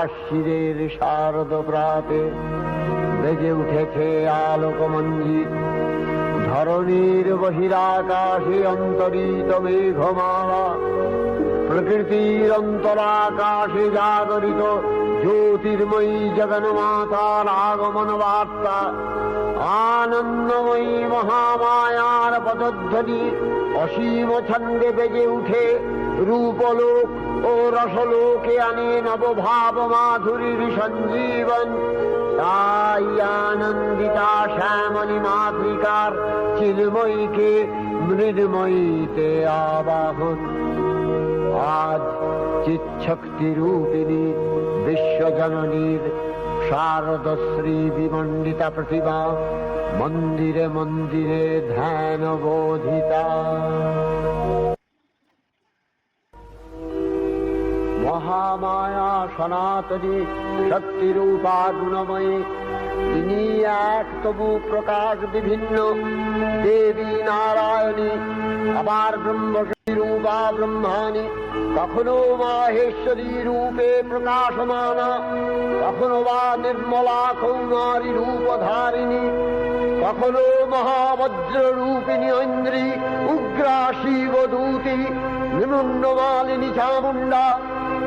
আশ্বিরের শারদ প্রাতে বেজে উঠেছে আলোকমঞ্জিত। ধরণীর বহিরাকাশে অন্তরিত মেঘমালা, প্রকৃতির অন্তরাকাশে জাগরিত জ্যোতির্ময়ী জগন্মাতার আগমন বার্তা। আনন্দময়ী মহামায়ার পদধ্বনি অসীম ছন্দে বেজে উঠে রূপলোক ও রসলোকে আনে নবভাব মাধুরীর সঞ্জীবন। তাই আনন্দিতা শ্যামলী মাতৃকার চিন্ময়ীকে মৃন্ময়ীতে আবাহন। আজ চিৎশক্তি রূপিণী বিশ্বজননীর শারদশ্রী বিমণ্ডিতা প্রতিমা মন্দিরে মন্দিরে ধ্যান বোধিতা। মহামায়া সনাতনী শক্তিরূপা গুণময়ী, তিনি এক তবু প্রকাশ বিভিন্ন। দেবী নারায়ণী, আবার ব্রহ্মশক্তি রূপা ব্রহ্মাণী, কখনো মাহেশ্বরী রূপে প্রকাশমানা, কখনো বা নির্মলা কৌমারী রূপধারিণী, কখনো মহাবজ্র রূপিণী ঐন্দ্রী, উগ্রা শিবদূতি, নিমুন্নমালিনী চামুণ্ডা,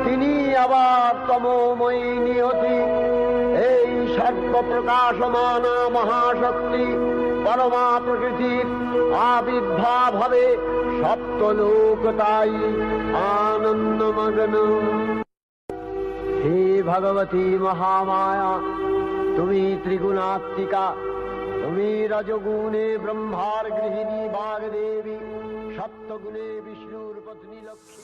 তিনি আবার তমোময়ী নিয়তি। এই সর্বপ্রকাশমানা মহাশক্তি পরমা প্রকৃতির আবির্ভাব হবে সপ্তলোক তাই আনন্দমগ্ন। হে ভগবতী মহামায়া, তুমি ত্রিগুণাত্মিকা, তুমি রজগুণে ব্রহ্মার গৃহিণী বাগদেবী, সপ্তগুণে বিষ্ণুর পত্নী লক্ষ্মী।